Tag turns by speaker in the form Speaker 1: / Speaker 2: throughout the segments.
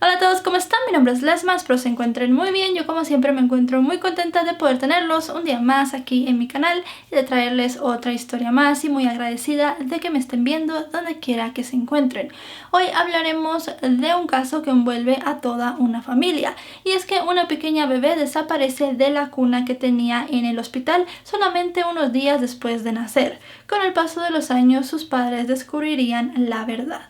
Speaker 1: Hola a todos, ¿cómo están? Mi nombre es Lesma, espero se encuentren muy bien. Yo como siempre me encuentro muy contenta de poder tenerlos un día más aquí en mi canal y de traerles otra historia más, y muy agradecida de que me estén viendo donde quiera que se encuentren. Hoy hablaremos de un caso que envuelve a toda una familia, y es que una pequeña bebé desaparece de la cuna que tenía en el hospital solamente unos días después de nacer. Con el paso de los años sus padres descubrirían la verdad.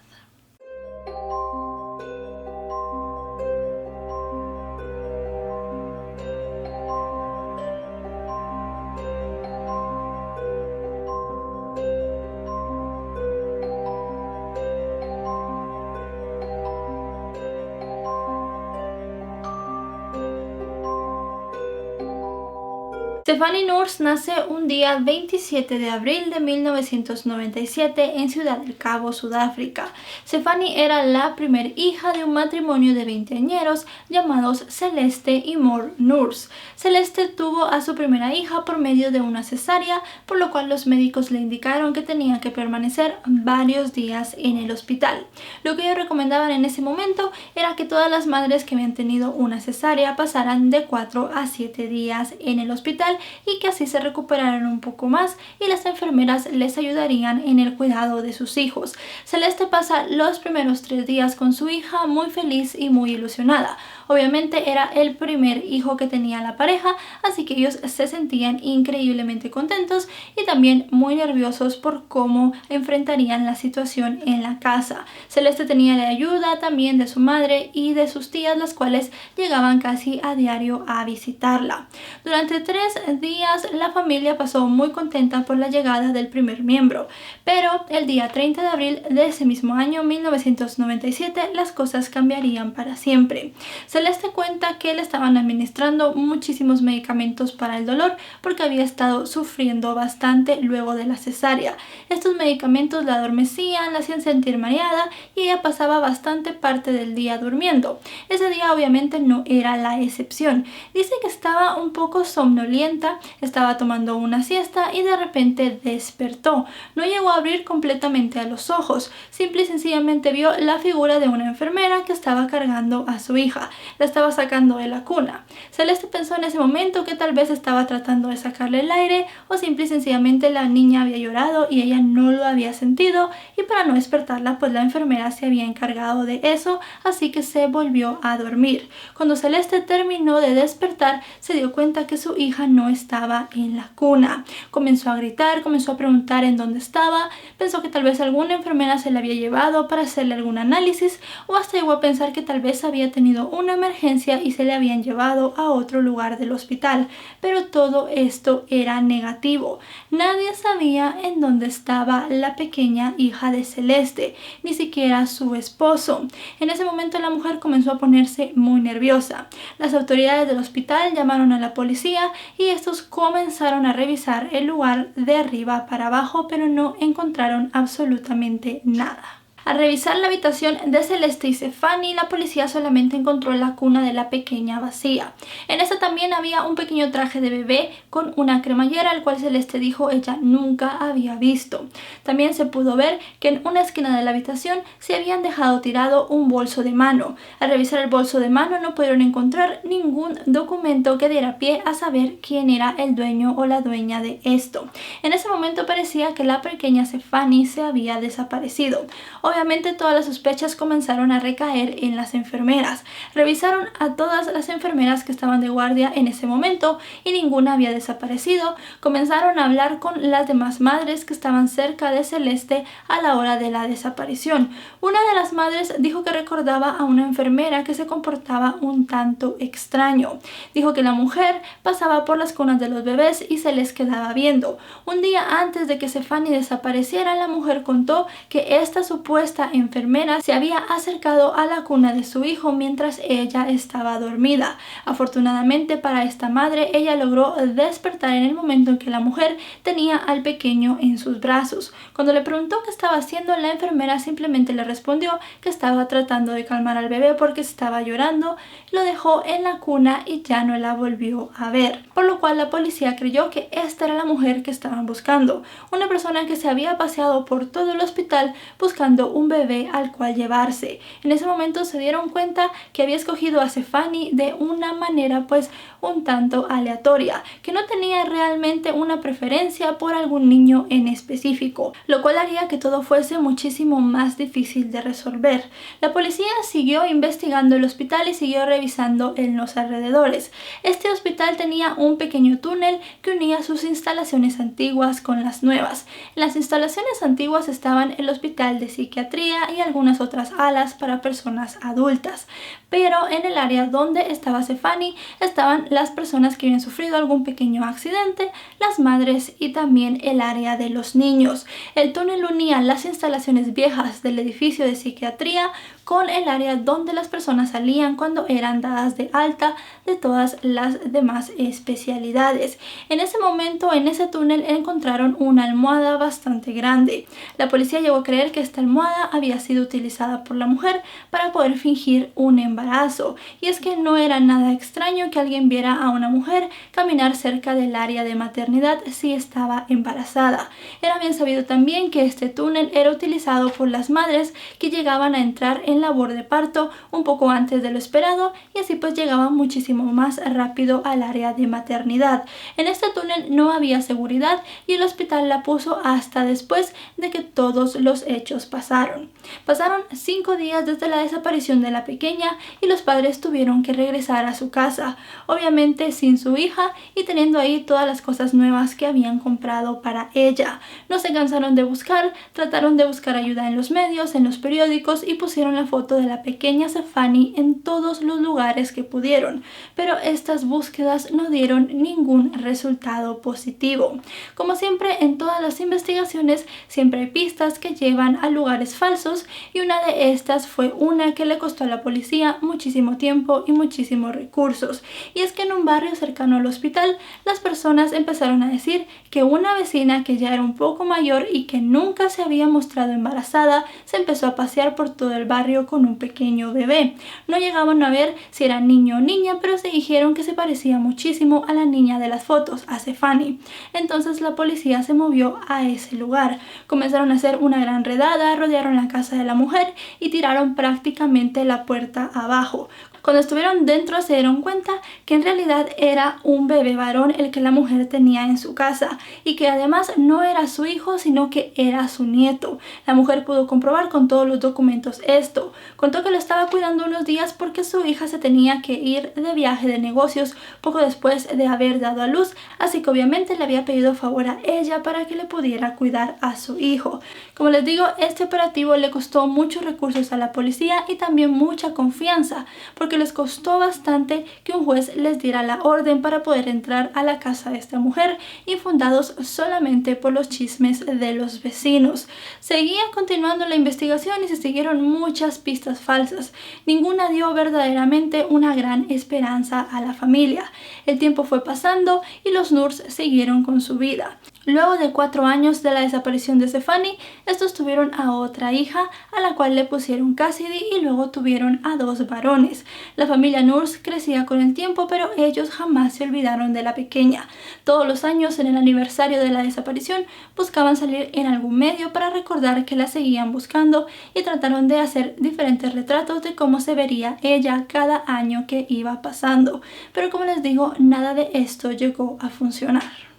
Speaker 1: Stefanie Noors nace un día 27 de abril de 1997 en Ciudad del Cabo, Sudáfrica. Stefanie era la primera hija de un matrimonio de veinteañeros llamados Celeste y Mor Noors. Celeste tuvo a su primera hija por medio de una cesárea, por lo cual los médicos le indicaron que tenía que permanecer varios días en el hospital. Lo que ellos recomendaban en ese momento era que todas las madres que habían tenido una cesárea pasaran de 4 a 7 días en el hospital, y que así se recuperaran un poco más y las enfermeras les ayudarían en el cuidado de sus hijos. Celeste pasa los primeros 3 días con su hija muy feliz y muy ilusionada. Obviamente era el primer hijo que tenía la pareja, así que ellos se sentían increíblemente contentos y también muy nerviosos por cómo enfrentarían la situación en la casa. Celeste tenía la ayuda también de su madre y de sus tías, las cuales llegaban casi a diario a visitarla. Durante 3 días la familia pasó muy contenta por la llegada del primer miembro, pero el día 30 de abril de ese mismo año 1997 las cosas cambiarían para siempre. Celeste cuenta que le estaban administrando muchísimos medicamentos para el dolor porque había estado sufriendo bastante luego de la cesárea. Estos medicamentos la adormecían, la hacían sentir mareada y ella pasaba bastante parte del día durmiendo. Ese día obviamente no era la excepción. Dice que estaba un poco somnolienta, estaba tomando una siesta y de repente despertó. No llegó a abrir completamente a los ojos, simple y sencillamente vio la figura de una enfermera que estaba cargando a su hija. La estaba sacando de la cuna. Celeste pensó en ese momento que tal vez estaba tratando de sacarle el aire, o simple y sencillamente la niña había llorado y ella no lo había sentido, y para no despertarla pues la enfermera se había encargado de eso, así que se volvió a dormir. Cuando Celeste terminó de despertar se dio cuenta que su hija no estaba en la cuna. Comenzó a gritar, comenzó a preguntar en dónde estaba, pensó que tal vez alguna enfermera se la había llevado para hacerle algún análisis, o hasta llegó a pensar que tal vez había tenido una emergencia y se le habían llevado a otro lugar del hospital, pero todo esto era negativo. Nadie sabía en dónde estaba la pequeña hija de Celeste, ni siquiera su esposo. En ese momento la mujer comenzó a ponerse muy nerviosa. Las autoridades del hospital llamaron a la policía y estos comenzaron a revisar el lugar de arriba para abajo, pero no encontraron absolutamente nada. Al revisar la habitación de Celeste y Stefanie, la policía solamente encontró la cuna de la pequeña vacía. En esta también había un pequeño traje de bebé con una cremallera, el cual Celeste dijo ella nunca había visto. También se pudo ver que en una esquina de la habitación se habían dejado tirado un bolso de mano. Al revisar el bolso de mano no pudieron encontrar ningún documento que diera pie a saber quién era el dueño o la dueña de esto. En ese momento parecía que la pequeña Stefanie se había desaparecido. Obviamente todas las sospechas comenzaron a recaer en las enfermeras. Revisaron a todas las enfermeras que estaban de guardia en ese momento y ninguna había desaparecido. Comenzaron a hablar con las demás madres que estaban cerca de Celeste a la hora de la desaparición. Una de las madres dijo que recordaba a una enfermera que se comportaba un tanto extraño. Dijo que la mujer pasaba por las cunas de los bebés y se les quedaba viendo. Un día antes de que Stefanie desapareciera, la mujer contó que esta supuesta enfermera se había acercado a la cuna de su hijo mientras ella estaba dormida. Afortunadamente para esta madre, ella logró despertar en el momento en que la mujer tenía al pequeño en sus brazos. Cuando le preguntó qué estaba haciendo, la enfermera simplemente le respondió que estaba tratando de calmar al bebé porque estaba llorando, lo dejó en la cuna y ya no la volvió a ver, por lo cual la policía creyó que esta era la mujer que estaban buscando, una persona que se había paseado por todo el hospital buscando buscando un bebé al cual llevarse. En ese momento se dieron cuenta que había escogido a Stefani de una manera pues un tanto aleatoria, que no tenía realmente una preferencia por algún niño en específico, lo cual haría que todo fuese muchísimo más difícil de resolver. La policía siguió investigando el hospital y siguió revisando en los alrededores. Este hospital tenía un pequeño túnel que unía sus instalaciones antiguas con las nuevas. En las instalaciones antiguas estaban el hospital de psiquiatría y algunas otras alas para personas adultas, pero en el área donde estaba Stefani estaban las personas que habían sufrido algún pequeño accidente, las madres y también el área de los niños. El túnel unía las instalaciones viejas del edificio de psiquiatría con el área donde las personas salían cuando eran dadas de alta de todas las demás especialidades. En ese momento, en ese túnel, encontraron una almohada bastante grande. La policía llegó a creer que esta almohada había sido utilizada por la mujer para poder fingir un embarazo. Y es que no era nada extraño que alguien viera a una mujer caminar cerca del área de maternidad si estaba embarazada. Era bien sabido también que este túnel era utilizado por las madres que llegaban a entrar en labor de parto un poco antes de lo esperado y así pues llegaban muchísimo más rápido al área de maternidad. En este túnel no había seguridad y el hospital la puso hasta después de que todos los hechos pasaron. Pasaron 5 días desde la desaparición de la pequeña y los padres tuvieron que regresar a su casa, obviamente sin su hija y teniendo ahí todas las cosas nuevas que habían comprado para ella. No se cansaron de buscar, trataron de buscar ayuda en los medios, en los periódicos y pusieron la foto de la pequeña Stefani en todos los lugares que pudieron, pero estas búsquedas no dieron ningún resultado positivo. Como siempre en todas las investigaciones siempre hay pistas que llevan a lugares falsos y una de estas fue una que le costó a la policía muchísimo tiempo y muchísimos recursos, y es que en un barrio cercano al hospital las personas empezaron a decir que una vecina que ya era un poco mayor y que nunca se había mostrado embarazada se empezó a pasear por todo el barrio con un pequeño bebé. No llegaban a ver si era niño o niña, pero se dijeron que se parecía muchísimo a la niña de las fotos, a Stefani. Entonces la policía se movió a ese lugar. Comenzaron a hacer una gran redada, rodearon la casa de la mujer y tiraron prácticamente la puerta abajo. Cuando estuvieron dentro se dieron cuenta que en realidad era un bebé varón el que la mujer tenía en su casa y que además no era su hijo sino que era su nieto. La mujer pudo comprobar con todos los documentos esto. Contó que lo estaba cuidando unos días porque su hija se tenía que ir de viaje de negocios poco después de haber dado a luz, así que obviamente le había pedido favor a ella para que le pudiera cuidar a su hijo. Como les digo, este operativo le costó muchos recursos a la policía y también mucha confianza, porque les costó bastante que un juez les diera la orden para poder entrar a la casa de esta mujer, infundados solamente por los chismes de los vecinos. Seguía continuando la investigación y se siguieron muchas pistas falsas. Ninguna dio verdaderamente una gran esperanza a la familia. El tiempo fue pasando y los Noors siguieron con su vida. Luego de 4 años de la desaparición de Stefani, estos tuvieron a otra hija a la cual le pusieron Cassidy y luego tuvieron a 2 varones. La familia Noors crecía con el tiempo, pero ellos jamás se olvidaron de la pequeña. Todos los años en el aniversario de la desaparición buscaban salir en algún medio para recordar que la seguían buscando y trataron de hacer diferentes retratos de cómo se vería ella cada año que iba pasando. Pero como les digo, nada de esto llegó a funcionar.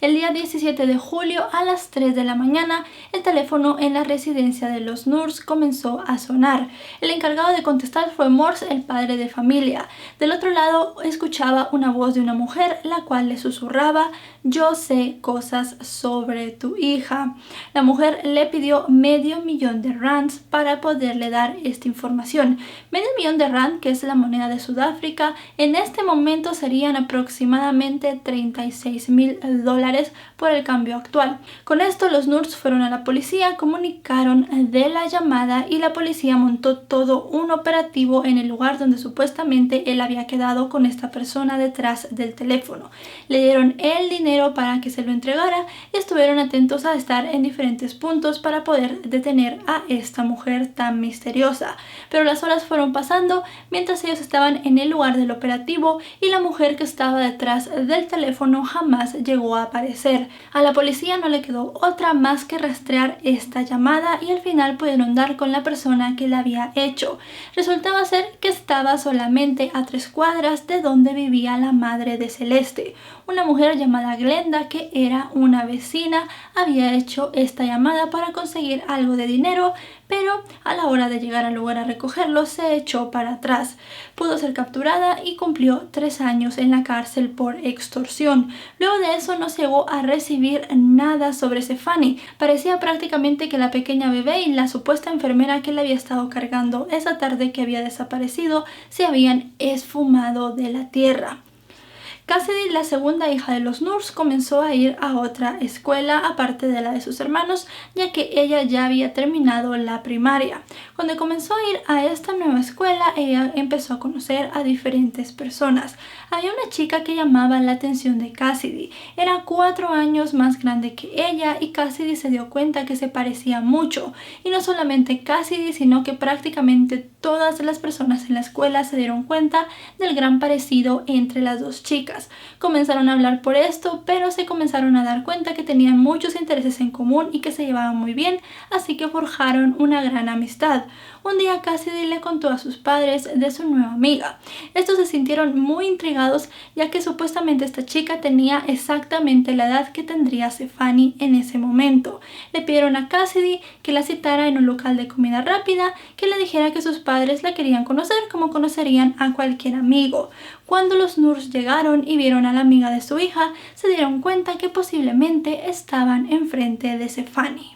Speaker 1: El día 17 de julio a las 3 de la mañana, el teléfono en la residencia de los Noors comenzó a sonar. El encargado de contestar fue Morse, el padre de familia. Del otro lado escuchaba una voz de una mujer, la cual le susurraba: "Yo sé cosas sobre tu hija". La mujer le pidió $500,000 para poderle dar esta información. $500,000, que es la moneda de Sudáfrica, en este momento serían aproximadamente $36,000 por el cambio actual. Con esto los Noors fueron a la policía, comunicaron de la llamada y la policía montó todo un operativo en el lugar donde supuestamente él había quedado con esta persona detrás del teléfono. Le dieron el dinero para que se lo entregara y estuvieron atentos a estar en diferentes puntos para poder detener a esta mujer tan misteriosa. Pero las horas fueron pasando mientras ellos estaban en el lugar del operativo y la mujer que estaba detrás del teléfono jamás llegó a aparecer. desaparecer. A la policía no le quedó otra más que rastrear esta llamada y al final pudieron dar con la persona que la había hecho. Resultaba ser que estaba solamente a 3 cuadras de donde vivía la madre de Celeste. Una mujer llamada Glenda, que era una vecina, había hecho esta llamada para conseguir algo de dinero, pero a la hora de llegar al lugar a recogerlo se echó para atrás. Pudo ser capturada y cumplió 3 años en la cárcel por extorsión. Luego de eso no se llegó a recibir nada sobre Stefani. Parecía prácticamente que la pequeña bebé y la supuesta enfermera que le había estado cargando esa tarde que había desaparecido se habían esfumado de la tierra. Cassidy, la segunda hija de los Noors, comenzó a ir a otra escuela aparte de la de sus hermanos, ya que ella ya había terminado la primaria. Cuando comenzó a ir a esta nueva escuela, ella empezó a conocer a diferentes personas. Había una chica que llamaba la atención de Cassidy. Era 4 años más grande que ella y Cassidy se dio cuenta que se parecía mucho. Y no solamente Cassidy, sino que prácticamente todas las personas en la escuela se dieron cuenta del gran parecido entre las dos chicas. Comenzaron a hablar por esto, pero se comenzaron a dar cuenta que tenían muchos intereses en común y que se llevaban muy bien, así que forjaron una gran amistad. Un día Cassidy le contó a sus padres de su nueva amiga. Estos se sintieron muy intrigados, ya que supuestamente esta chica tenía exactamente la edad que tendría Stefani en ese momento. Le pidieron a Cassidy que la citara en un local de comida rápida, que le dijera que sus padres la querían conocer como conocerían a cualquier amigo. Cuando los Noors llegaron y vieron a la amiga de su hija, se dieron cuenta que posiblemente estaban enfrente de Stefani.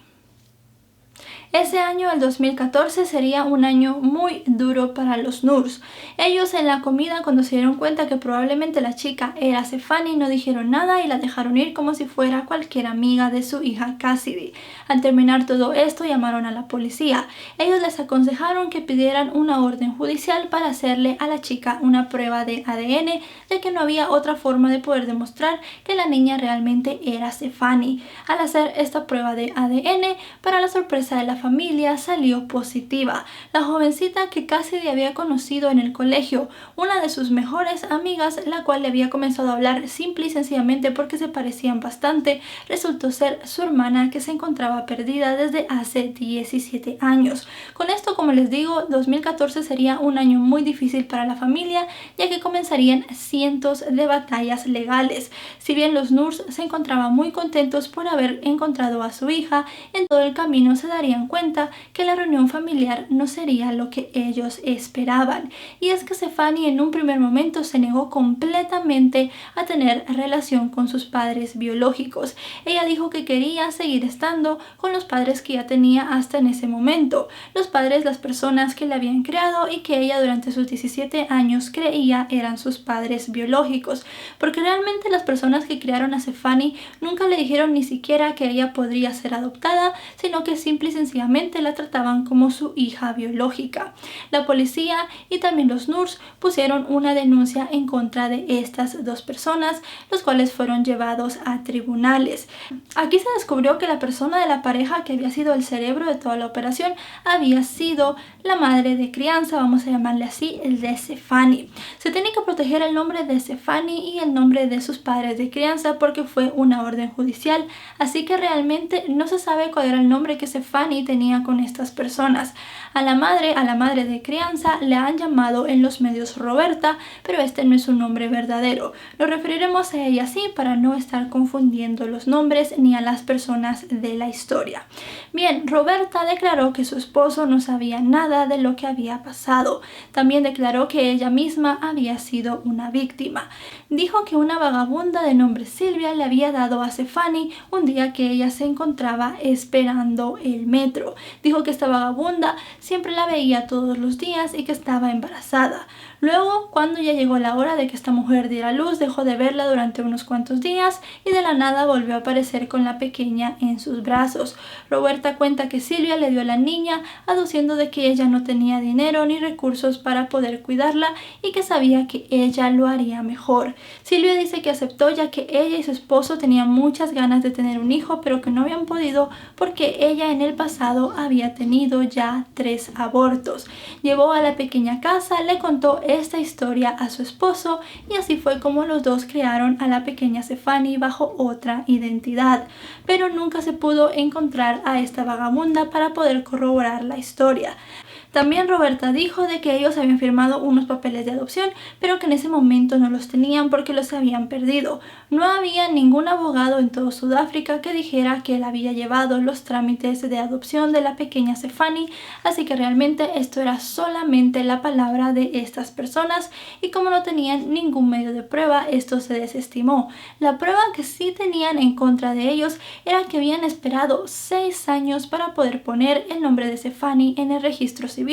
Speaker 1: Ese año, el 2014, sería un año muy duro para los Noors. Ellos en la comida, cuando se dieron cuenta que probablemente la chica era Stefani, no dijeron nada y la dejaron ir como si fuera cualquier amiga de su hija Cassidy. Al terminar todo esto, llamaron a la policía. Ellos les aconsejaron que pidieran una orden judicial para hacerle a la chica una prueba de ADN, ya que no había otra forma de poder demostrar que la niña realmente era Stefani. Al hacer esta prueba de ADN, para la sorpresa de la familia, salió positiva. La jovencita que Cassidy había conocido en el colegio, una de sus mejores amigas, la cual le había comenzado a hablar simple y sencillamente porque se parecían bastante, resultó ser su hermana, que se encontraba perdida desde hace 17 años. Con esto, como les digo, 2014 sería un año muy difícil para la familia, ya que comenzarían cientos de batallas legales. Si bien los Noors se encontraban muy contentos por haber encontrado a su hija, en todo el camino se darían cuenta que la reunión familiar no sería lo que ellos esperaban. Y es que Stefani en un primer momento se negó completamente a tener relación con sus padres biológicos. Ella dijo que quería seguir estando con los padres que ya tenía hasta en ese momento, los padres, las personas que la habían creado y que ella durante sus 17 años creía eran sus padres biológicos, porque realmente las personas que crearon a Stefani nunca le dijeron ni siquiera que ella podría ser adoptada, sino que simple y sencillamente la trataban como su hija biológica. La policía y también los Noors pusieron una denuncia en contra de estas dos personas, los cuales fueron llevados a tribunales. Aquí se descubrió que la persona de la pareja que había sido el cerebro de toda la operación había sido la madre de crianza, vamos a llamarle así, el de Stefani. Se tiene que proteger el nombre de Stefani y el nombre de sus padres de crianza porque fue una orden judicial, así que realmente no se sabe cuál era el nombre que Stefani tenía con estas personas. A la madre de crianza, le han llamado en los medios Roberta, pero este no es un nombre verdadero. Nos referiremos a ella así para no estar confundiendo los nombres ni a las personas de la historia. Bien, Roberta declaró que su esposo no sabía nada de lo que había pasado. También declaró que ella misma había sido una víctima. Dijo que una vagabunda de nombre Silvia le había dado a Stefani un día que ella se encontraba esperando el metro. Dijo que esta vagabunda siempre la veía todos los días y que estaba embarazada. Luego, cuando ya llegó la hora de que esta mujer diera a luz, dejó de verla durante unos cuantos días y de la nada volvió a aparecer con la pequeña en sus brazos. Roberta cuenta que Silvia le dio a la niña, aduciendo de que ella no tenía dinero ni recursos para poder cuidarla y que sabía que ella lo haría mejor. Silvia dice que aceptó, ya que ella y su esposo tenían muchas ganas de tener un hijo, pero que no habían podido porque ella en el pasado pasado había tenido ya 3 abortos. Llevó a la pequeña a casa, le contó esta historia a su esposo y así fue como los dos crearon a la pequeña Stefani bajo otra identidad. Pero nunca se pudo encontrar a esta vagabunda para poder corroborar la historia. También Roberta dijo de que ellos habían firmado unos papeles de adopción, pero que en ese momento no los tenían porque los habían perdido. No había ningún abogado en todo Sudáfrica que dijera que él había llevado los trámites de adopción de la pequeña Stefani, así que realmente esto era solamente la palabra de estas personas y como no tenían ningún medio de prueba, esto se desestimó. La prueba que sí tenían en contra de ellos era que habían esperado 6 años para poder poner el nombre de Stefani en el registro civil,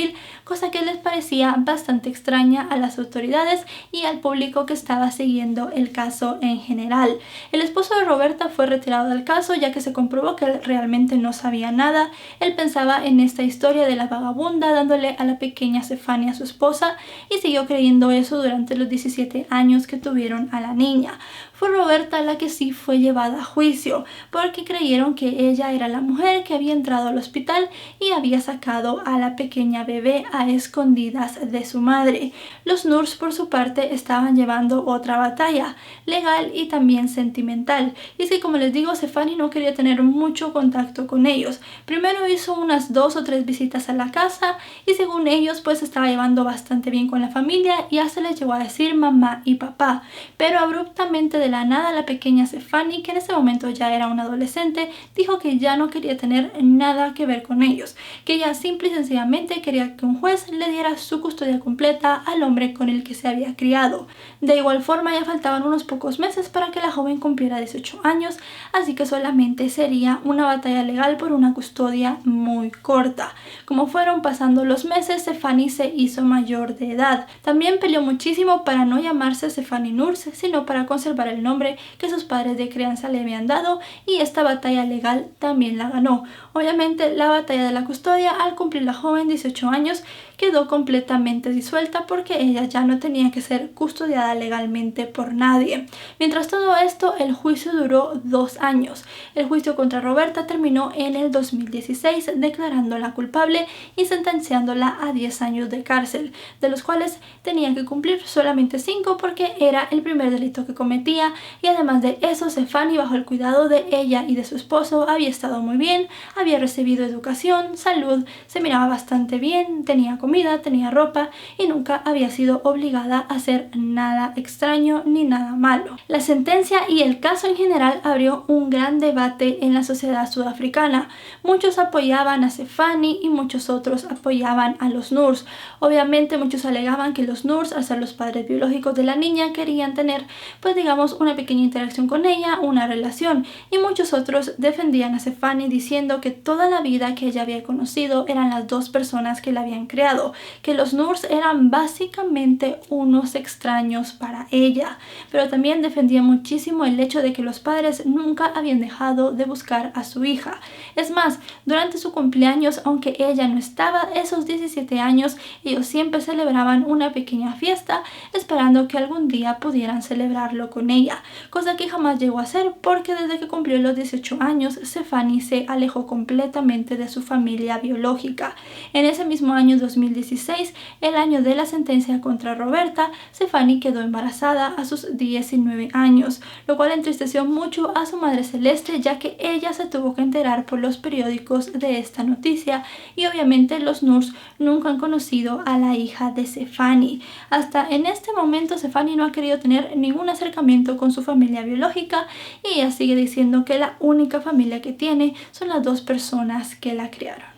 Speaker 1: cosa que les parecía bastante extraña a las autoridades y al público que estaba siguiendo el caso en general. El esposo de Roberta fue retirado del caso ya que se comprobó que él realmente no sabía nada. Él pensaba en esta historia de la vagabunda dándole a la pequeña Stefani a su esposa y siguió creyendo eso durante los 17 años que tuvieron a la niña. Fue Roberta la que sí fue llevada a juicio porque creyeron que ella era la mujer que había entrado al hospital y había sacado a la pequeña bebé a escondidas de su madre. Los Noors por su parte estaban llevando otra batalla legal y también sentimental, y es que como les digo, Stefani no quería tener mucho contacto con ellos. Primero hizo unas 2 o 3 visitas a la casa y según ellos pues estaba llevando bastante bien con la familia y hasta les llegó a decir mamá y papá, pero abruptamente de la nada la pequeña Stefani, que en ese momento ya era una adolescente, dijo que ya no quería tener nada que ver con ellos, que ella simple y sencillamente quería que un juez le diera su custodia completa al hombre con el que se había criado. De igual forma ya faltaban unos pocos meses para que la joven cumpliera 18 años, así que solamente sería una batalla legal por una custodia muy corta. Como fueron pasando los meses, Stefani se hizo mayor de edad. También peleó muchísimo para no llamarse Stefani Noors, sino para conservar el nombre que sus padres de crianza le habían dado, y esta batalla legal también la ganó. Obviamente la batalla de la custodia, al cumplir la joven 18 años, quedó completamente disuelta porque ella ya no tenía que ser custodiada legalmente por nadie. Mientras todo esto, el juicio duró 2 años. El juicio contra Roberta terminó en el 2016 declarándola culpable y sentenciándola a 10 años de cárcel, de los cuales tenía que cumplir solamente 5 porque era el primer delito que cometía, y además de eso Stefani, bajo el cuidado de ella y de su esposo, había estado muy bien, había recibido educación, salud, se miraba bastante bien, tenía comida, tenía ropa y nunca había sido obligada a hacer nada extraño ni nada malo. La sentencia y el caso en general abrió un gran debate en la sociedad sudafricana. Muchos apoyaban a Stefani y muchos otros apoyaban a los Noors. Obviamente muchos alegaban que los Noors, al ser los padres biológicos de la niña, querían tener pues digamos una pequeña interacción con ella, una relación, y muchos otros defendían a Stefani diciendo que toda la vida que ella había conocido eran las dos personas que la habían creado, que los Noors eran básicamente unos extraños para ella, pero también defendía muchísimo el hecho de que los padres nunca habían dejado de buscar a su hija. Es más, durante su cumpleaños, aunque ella no estaba, esos 17 años, ellos siempre celebraban una pequeña fiesta esperando que algún día pudieran celebrarlo con ella, cosa que jamás llegó a hacer porque desde que cumplió los 18 años, Stefani se alejó completamente de su familia biológica. En ese mismo año 2016, el año de la sentencia contra Roberta, Stefani quedó embarazada a sus 19 años, lo cual entristeció mucho a su madre Celeste, ya que ella se tuvo que enterar por los periódicos de esta noticia, y obviamente los Noors nunca han conocido a la hija de Stefani. Hasta en este momento Stefani no ha querido tener ningún acercamiento con su familia biológica y ella sigue diciendo que la única familia que tiene son las dos personas que la criaron.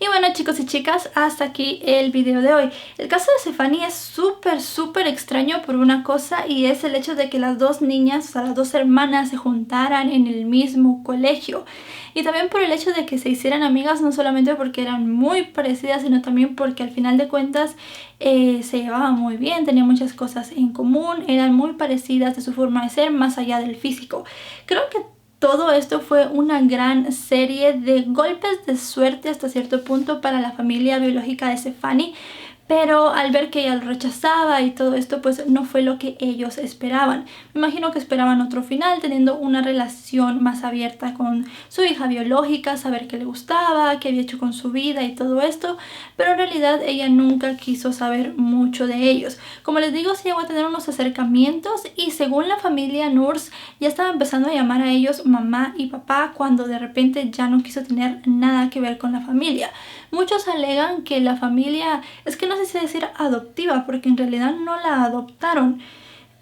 Speaker 1: Y bueno, chicos y chicas, hasta aquí el video de hoy. El caso de Stefani es súper extraño por una cosa, y es el hecho de que las dos niñas, o sea, las dos hermanas, se juntaran en el mismo colegio. Y también por el hecho de que se hicieran amigas, no solamente porque eran muy parecidas, sino también porque al final de cuentas se llevaban muy bien, tenían muchas cosas en común, eran muy parecidas de su forma de ser, más allá del físico. Creo que todo esto fue una gran serie de golpes de suerte hasta cierto punto para la familia biológica de Stefani, pero al ver que ella lo rechazaba y todo esto, pues no fue lo que ellos esperaban. Me imagino que esperaban otro final, teniendo una relación más abierta con su hija biológica, saber qué le gustaba, qué había hecho con su vida y todo esto, pero en realidad ella nunca quiso saber mucho de ellos. Como les digo, se llegó a tener unos acercamientos y según la familia Nurse ya estaba empezando a llamar a ellos mamá y papá cuando de repente ya no quiso tener nada que ver con la familia. Muchos alegan que la familia, es que no sé si decir adoptiva, porque en realidad no la adoptaron.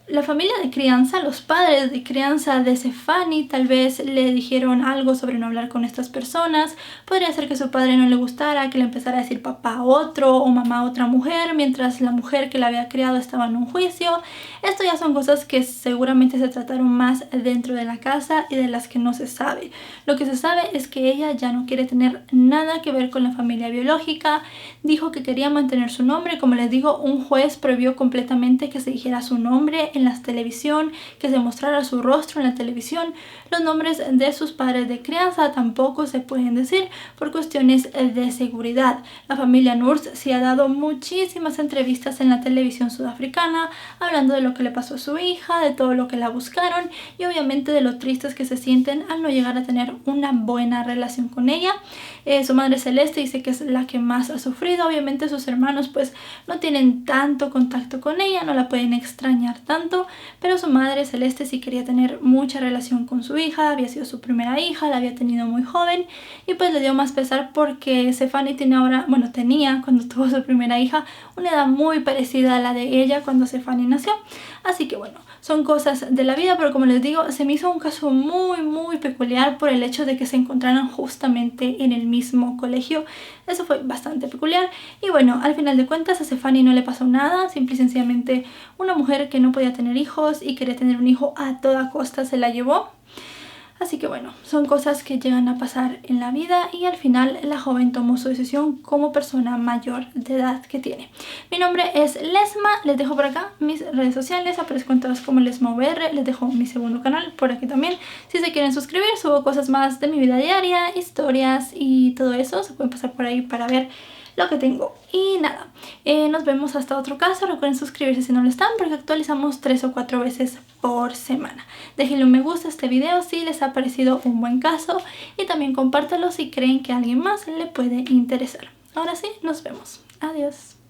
Speaker 1: La familia de crianza, los padres de crianza de Stefani tal vez le dijeron algo sobre no hablar con estas personas. Podría ser que su padre no le gustara, que le empezara a decir papá a otro o mamá a otra mujer, mientras la mujer que la había criado estaba en un juicio. Esto ya son cosas que seguramente se trataron más dentro de la casa y de las que no se sabe. Lo que se sabe es que ella ya no quiere tener nada que ver con la familia biológica. Dijo que quería mantener su nombre. Como les digo, un juez prohibió completamente que se dijera su nombre en la televisión, que se mostrara su rostro en la televisión. Los nombres de sus padres de crianza tampoco se pueden decir por cuestiones de seguridad. La familia Nurse sí ha dado muchísimas entrevistas en la televisión sudafricana hablando de lo que le pasó a su hija, de todo lo que la buscaron y obviamente de lo tristes que se sienten al no llegar a tener una buena relación con ella. Su madre Celeste dice que es la que más ha sufrido. Obviamente sus hermanos pues no tienen tanto contacto con ella, no la pueden extrañar tanto, pero su madre Celeste sí quería tener mucha relación con su hija. Había sido su primera hija, la había tenido muy joven y pues le dio más pesar porque Stefani tiene ahora, bueno, tenía cuando tuvo su primera hija una edad muy parecida a la de ella cuando Stefani nació. Así que bueno, son cosas de la vida, pero como les digo, se me hizo un caso muy peculiar por el hecho de que se encontraran justamente en el mismo colegio. Eso fue bastante peculiar y bueno, al final de cuentas a Stefani no le pasó nada, simple y sencillamente una mujer que no podía tener hijos y quería tener un hijo a toda costa se la llevó. Así que bueno, son cosas que llegan a pasar en la vida y al final la joven tomó su decisión como persona mayor de edad que tiene. Mi nombre es Lesma, les dejo por acá mis redes sociales, aparezco en todas como LesmaVR, les dejo mi segundo canal por aquí también. Si se quieren suscribir, subo cosas más de mi vida diaria, historias y todo eso, se pueden pasar por ahí para ver lo que tengo. Y nada, nos vemos hasta otro caso. Recuerden suscribirse si no lo están porque actualizamos 3 o 4 veces por semana. Déjenle un me gusta a este video si les ha parecido un buen caso y también compártelo si creen que a alguien más le puede interesar. Ahora sí, nos vemos. Adiós.